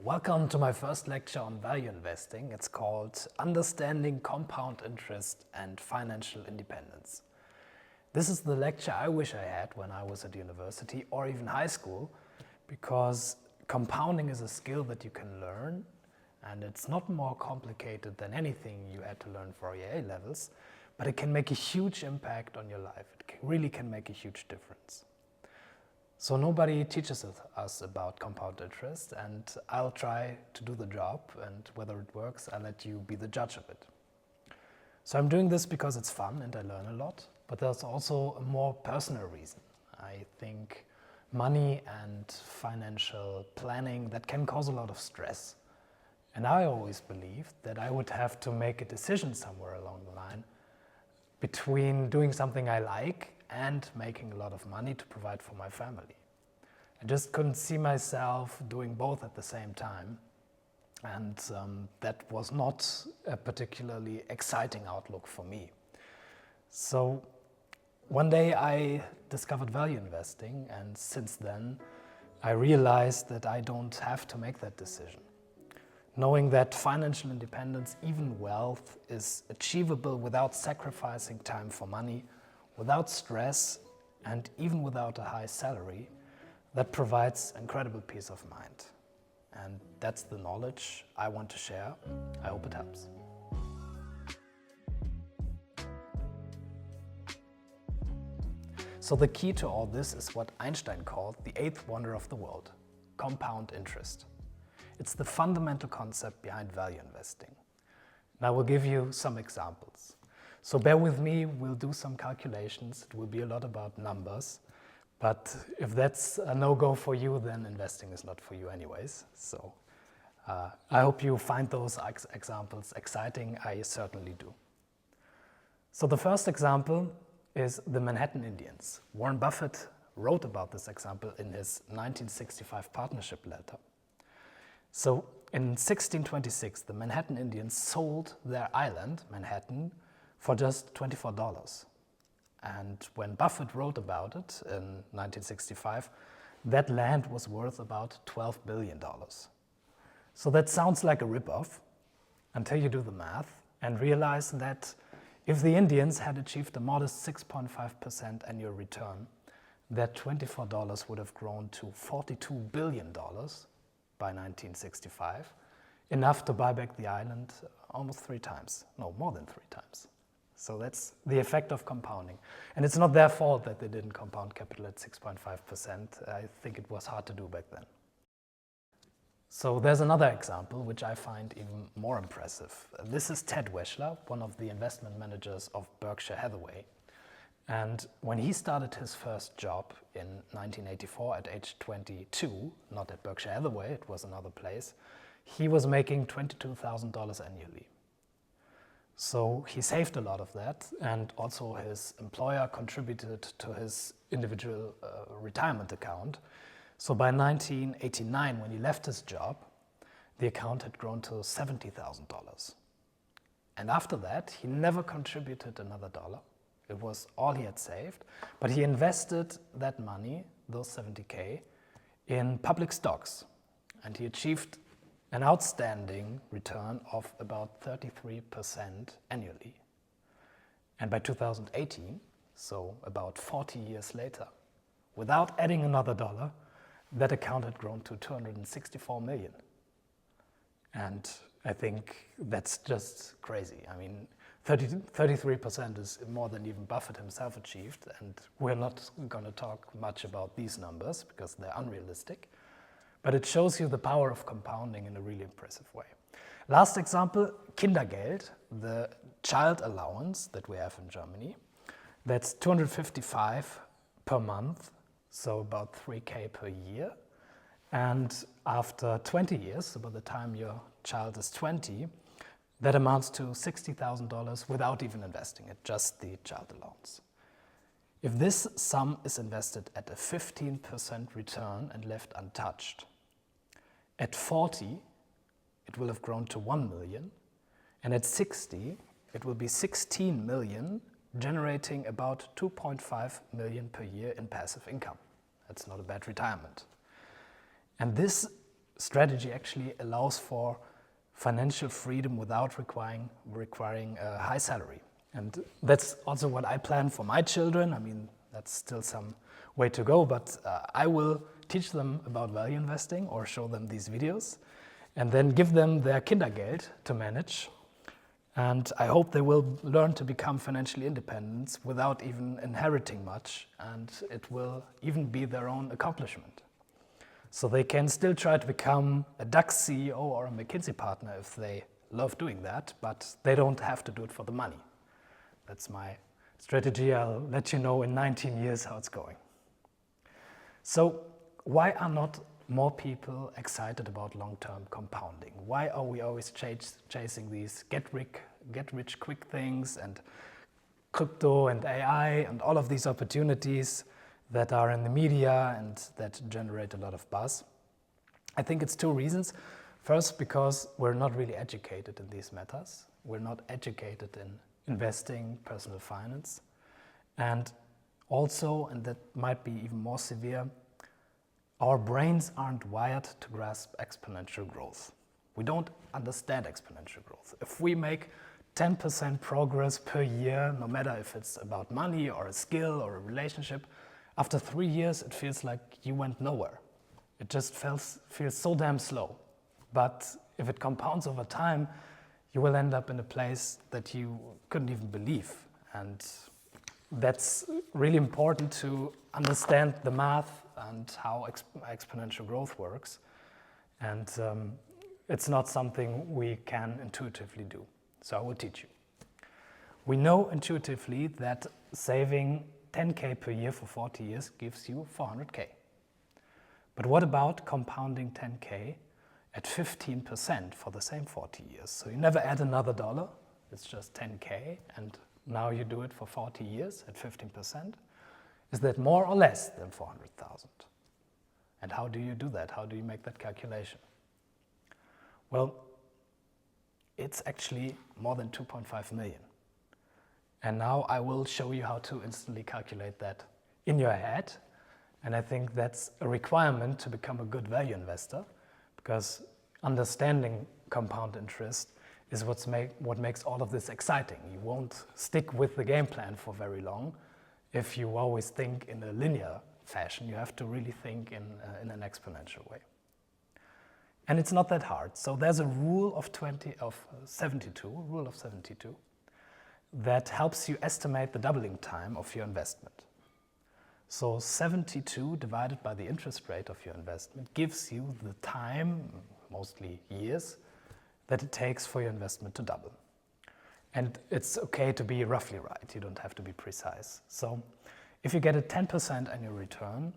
Welcome to my first lecture on value investing. It's called Understanding Compound Interest and Financial Independence. This is the lecture I wish I had when I was at university or even high school, because compounding is a skill that you can learn, and it's not more complicated than anything you had to learn for your A levels, but it can make a huge impact on your life. It really can make a huge difference. So nobody teaches us about compound interest, and I'll try to do the job, and whether it works, I'll let you be the judge of it. So I'm doing this because it's fun and I learn a lot, but there's also a more personal reason. I think money and financial planning, that can cause a lot of stress. And I always believed that I would have to make a decision somewhere along the line between doing something I like and making a lot of money to provide for my family. I just couldn't see myself doing both at the same time, and that was not a particularly exciting outlook for me. So one day I discovered value investing, and since then I realized that I don't have to make that decision. Knowing that financial independence, even wealth, is achievable without sacrificing time for money, without stress, and even without a high salary, that provides incredible peace of mind. And that's the knowledge I want to share. I hope it helps. So the key to all this is what Einstein called the eighth wonder of the world: compound interest. It's the fundamental concept behind value investing. And I will give you some examples. So bear with me, we'll do some calculations. It will be a lot about numbers, but if that's a no-go for you, then investing is not for you anyways. So I hope you find those examples exciting. I certainly do. So the first example is the Manhattan Indians. Warren Buffett wrote about this example in his 1965 partnership letter. So in 1626, the Manhattan Indians sold their island, Manhattan, for just $24. And when Buffett wrote about it in 1965, that land was worth about $12 billion. So that sounds like a ripoff until you do the math and realize that if the Indians had achieved a modest 6.5% annual return, that $24 would have grown to $42 billion by 1965, enough to buy back the island almost 3 times, no, more than 3 times. So that's the effect of compounding. And it's not their fault that they didn't compound capital at 6.5%. I think it was hard to do back then. So there's another example which I find even more impressive. This is Ted Weschler, one of the investment managers of Berkshire Hathaway. And when he started his first job in 1984 at age 22, not at Berkshire Hathaway, it was another place, he was making $22,000 annually. So he saved a lot of that, and also his employer contributed to his individual retirement account. So by 1989, when he left his job, the account had grown to $70,000. And after that, he never contributed another dollar. It was all he had saved, but he invested that money, those 70K, in public stocks. And he achieved an outstanding return of about 33% annually. And by 2018, so about 40 years later, without adding another dollar, that account had grown to 264 million. And I think that's just crazy. I mean, 33% is more than even Buffett himself achieved, and we're not going to talk much about these numbers because they're unrealistic. But it shows you the power of compounding in a really impressive way. Last example, Kindergeld, the child allowance that we have in Germany. That's 255 per month, so about 3K per year. And after 20 years, so by the time your child is 20, that amounts to $60,000 without even investing it, just the child allowance. If this sum is invested at a 15% return and left untouched, at 40, it will have grown to 1 million, and at 60, it will be 16 million, generating about 2.5 million per year in passive income. That's not a bad retirement. And this strategy actually allows for financial freedom without requiring a high salary. And that's also what I plan for my children. I mean, that's still some way to go, but I will teach them about value investing or show them these videos and then give them their Kindergeld to manage. And I hope they will learn to become financially independent without even inheriting much, and it will even be their own accomplishment. So they can still try to become a DAX CEO or a McKinsey partner if they love doing that, but they don't have to do it for the money. That's my strategy. I'll let you know in 19 years how it's going. So why are not more people excited about long-term compounding? Why are we always chasing these get-rich quick things and crypto and AI and all of these opportunities that are in the media and that generate a lot of buzz? I think it's two reasons. First, because we're not really educated in these matters. We're not educated in investing, personal finance. And also, and that might be even more severe, our brains aren't wired to grasp exponential growth. We don't understand exponential growth. If we make 10% progress per year, no matter if it's about money or a skill or a relationship, after 3 years it feels like you went nowhere. It just feels so damn slow. But if it compounds over time, you will end up in a place that you couldn't even believe. And that's really important to understand the math and how exponential growth works. And it's not something we can intuitively do. So I will teach you. We know intuitively that saving 10K per year for 40 years gives you 400K. But what about compounding 10K at 15% for the same 40 years? So you never add another dollar, it's just 10K, and now you do it for 40 years at 15%. Is that more or less than 400,000? And how do you do that? How do you make that calculation? Well, it's actually more than 2.5 million. And now I will show you how to instantly calculate that in your head. And I think that's a requirement to become a good value investor, because understanding compound interest is what makes all of this exciting. You won't stick with the game plan for very long if you always think in a linear fashion. You have to really think in an exponential way. And it's not that hard. So there's a rule of 72, that helps you estimate the doubling time of your investment. So 72 divided by the interest rate of your investment gives you the time, mostly years, that it takes for your investment to double. And it's okay to be roughly right, you don't have to be precise. So if you get a 10% annual return,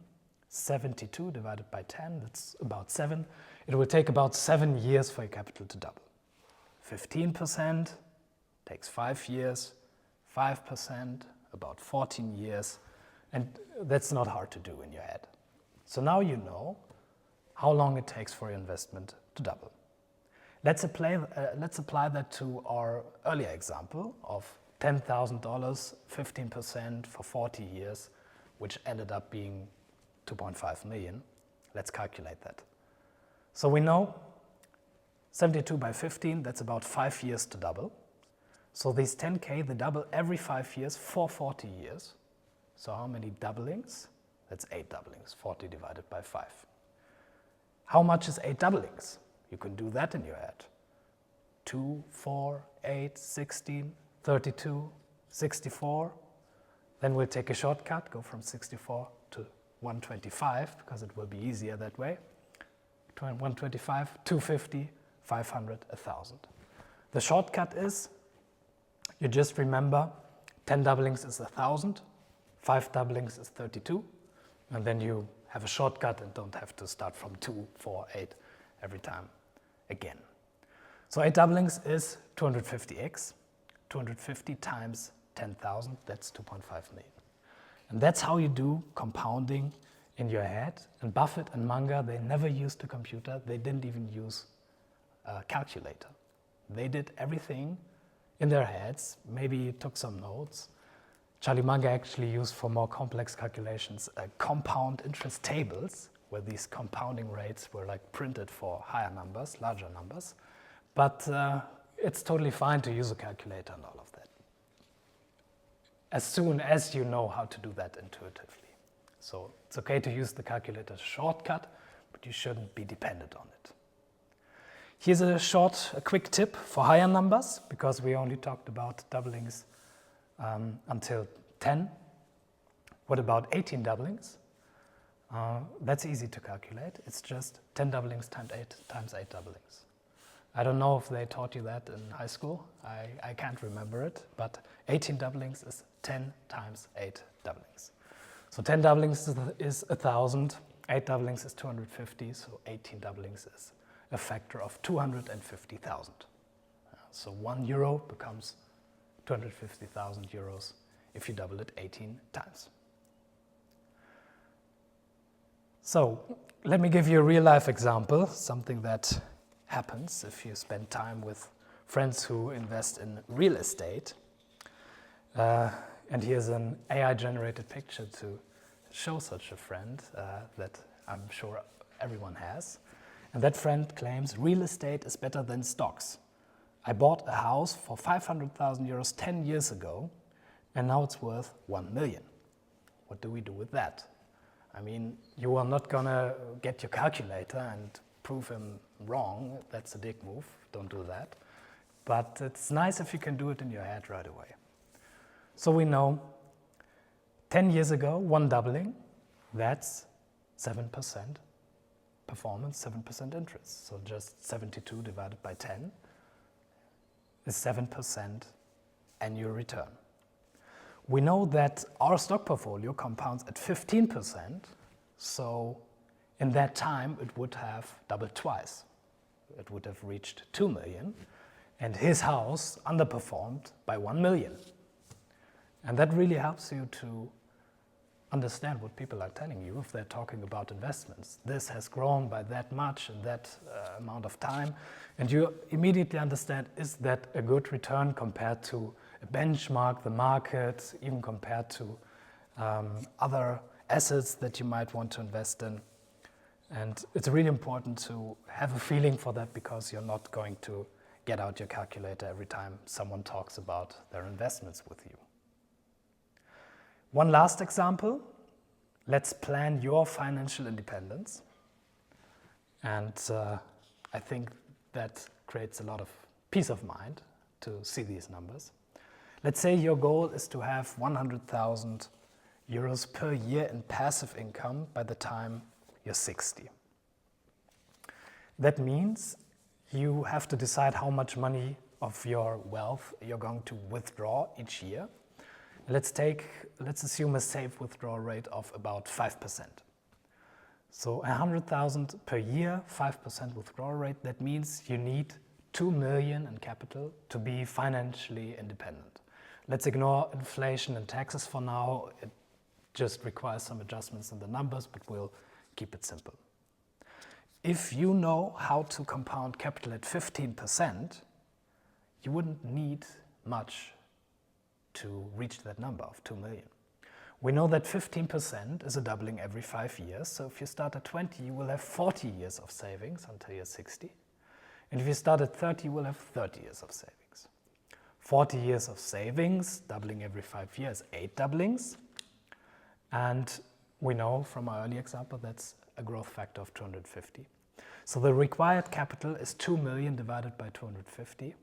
72 divided by 10, that's about 7. It will take about 7 years for your capital to double. 15% takes 5 years, 5%, about 14 years, and that's not hard to do in your head. So now you know how long it takes for your investment to double. Let's apply that to our earlier example of $10,000, 15% for 40 years, which ended up being 2.5 million. Let's calculate that. So we know 72 by 15, that's about 5 years to double. So these 10K, they double every 5 years for 40 years. So how many doublings? That's 8 doublings, 40 divided by 5. How much is 8 doublings? You can do that in your head. 2, 4, 8, 16, 32, 64. Then we'll take a shortcut, go from 64 to 125, because it will be easier that way. 125, 250, 500, 1,000. The shortcut is, you just remember 10 doublings is 1,000, 5 doublings is 32, and then you have a shortcut and don't have to start from 2, 4, 8 every time again. So 8 doublings is 250x, 250 times 10,000, that's 2.5 million. And that's how you do compounding in your head. And Buffett and Munger, they never used a computer, they didn't even use a calculator. They did everything in their heads, maybe took some notes. Charlie Munger actually used for more complex calculations compound interest tables, where these compounding rates were like printed for higher numbers, larger numbers. But it's totally fine to use a calculator and all of that, as soon as you know how to do that intuitively. So it's okay to use the calculator shortcut, but you shouldn't be dependent on it. Here's a quick tip for higher numbers, because we only talked about doublings until 10. What about 18 doublings? That's easy to calculate. It's just 10 doublings times 8 doublings. I don't know if they taught you that in high school. I can't remember it, but 18 doublings is 10 times 8 doublings. So 10 doublings is 1,000, 8 doublings is 250, so 18 doublings is a factor of 250,000. So 1 euro becomes 250,000 euros if you double it 18 times. So let me give you a real life example, something that happens if you spend time with friends who invest in real estate. And here's an AI-generated picture to show such a friend that I'm sure everyone has. And that friend claims real estate is better than stocks. I bought a house for 500,000 euros 10 years ago, and now it's worth 1 million. What do we do with that? I mean, you are not gonna get your calculator and prove him wrong. That's a dick move, don't do that. But it's nice if you can do it in your head right away. So we know 10 years ago, 1 doubling, that's 7% performance, 7% interest. So just 72 divided by 10 is 7% annual return. We know that our stock portfolio compounds at 15%, so in that time it would have doubled twice. It would have reached 2 million, and his house underperformed by 1 million. And that really helps you to understand what people are telling you if they're talking about investments. This has grown by that much in that amount of time, and you immediately understand, is that a good return compared to a benchmark, the market, even compared to other assets that you might want to invest in. And it's really important to have a feeling for that, because you're not going to get out your calculator every time someone talks about their investments with you. One last example. Let's plan your financial independence. And I think that creates a lot of peace of mind to see these numbers. Let's say your goal is to have 100,000 euros per year in passive income by the time you're 60. That means you have to decide how much money of your wealth you're going to withdraw each year. Let's assume a safe withdrawal rate of about 5%. So 100,000 per year, 5% withdrawal rate, that means you need 2 million in capital to be financially independent. Let's ignore inflation and taxes for now. It just requires some adjustments in the numbers, but we'll keep it simple. If you know how to compound capital at 15%, you wouldn't need much to reach that number of 2 million. We know that 15% is a doubling every 5 years, so if you start at 20, you will have 40 years of savings until you're 60. And if you start at 30, you will have 30 years of savings. 40 years of savings, doubling every 5 years, 8 doublings. And we know from our earlier example that's a growth factor of 250. So the required capital is 2 million divided by 250.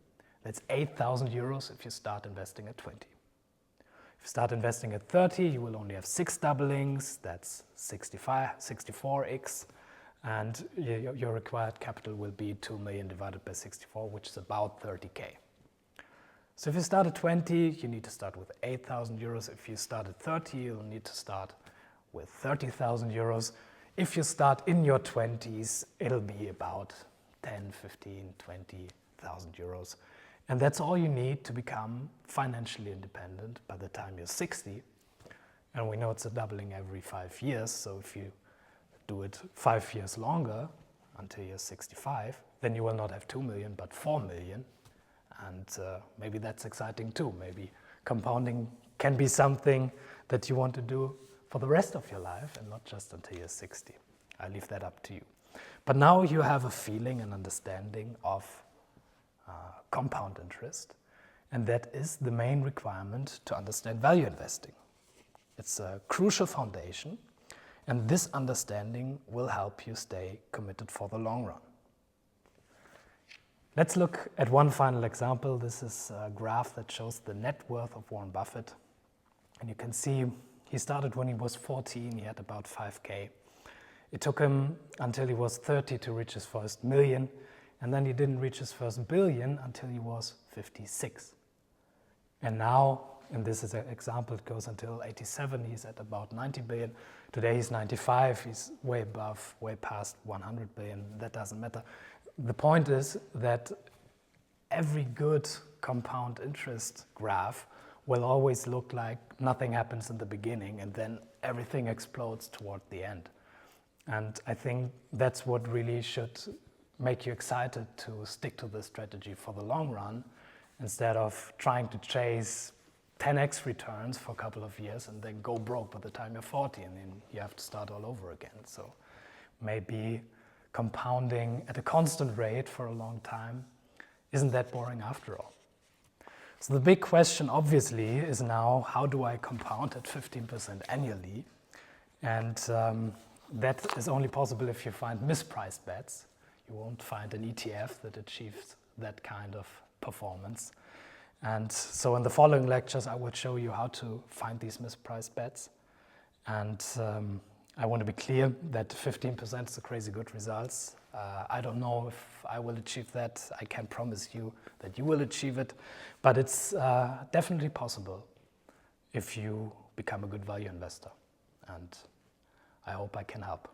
That's 8,000 euros if you start investing at 20. If you start investing at 30, you will only have 6 doublings, that's 64x, and your required capital will be 2 million divided by 64, which is about 30k. So if you start at 20, you need to start with 8,000 euros. If you start at 30, you'll need to start with 30,000 euros. If you start in your 20s, it'll be about 10, 15, 20,000 euros. And that's all you need to become financially independent by the time you're 60. And we know it's a doubling every 5 years, so if you do it 5 years longer, until you're 65, then you will not have 2 million, but 4 million. And maybe that's exciting too. Maybe compounding can be something that you want to do for the rest of your life and not just until you're 60. I leave that up to you. But now you have a feeling and understanding of compound interest, and that is the main requirement to understand value investing. It's a crucial foundation, and this understanding will help you stay committed for the long run. Let's look at one final example. This is a graph that shows the net worth of Warren Buffett. And you can see he started when he was 14, he had about 5K. It took him until he was 30 to reach his first million, and then he didn't reach his first billion until he was 56. And now, and this is an example, it goes until 87, he's at about 90 billion. Today he's 95, he's way above, way past 100 billion, that doesn't matter. The point is that every good compound interest graph will always look like nothing happens in the beginning and then everything explodes toward the end. And I think that's what really should make you excited to stick to this strategy for the long run, instead of trying to chase 10x returns for a couple of years and then go broke by the time you're 40 and then you have to start all over again. So maybe compounding at a constant rate for a long time isn't that boring after all. So the big question obviously is now, how do I compound at 15% annually? And that is only possible if you find mispriced bets. You won't find an ETF that achieves that kind of performance. And so in the following lectures, I will show you how to find these mispriced bets. And I want to be clear that 15% is a crazy good results. I don't know if I will achieve that. I can't promise you that you will achieve it, but it's definitely possible if you become a good value investor. And I hope I can help.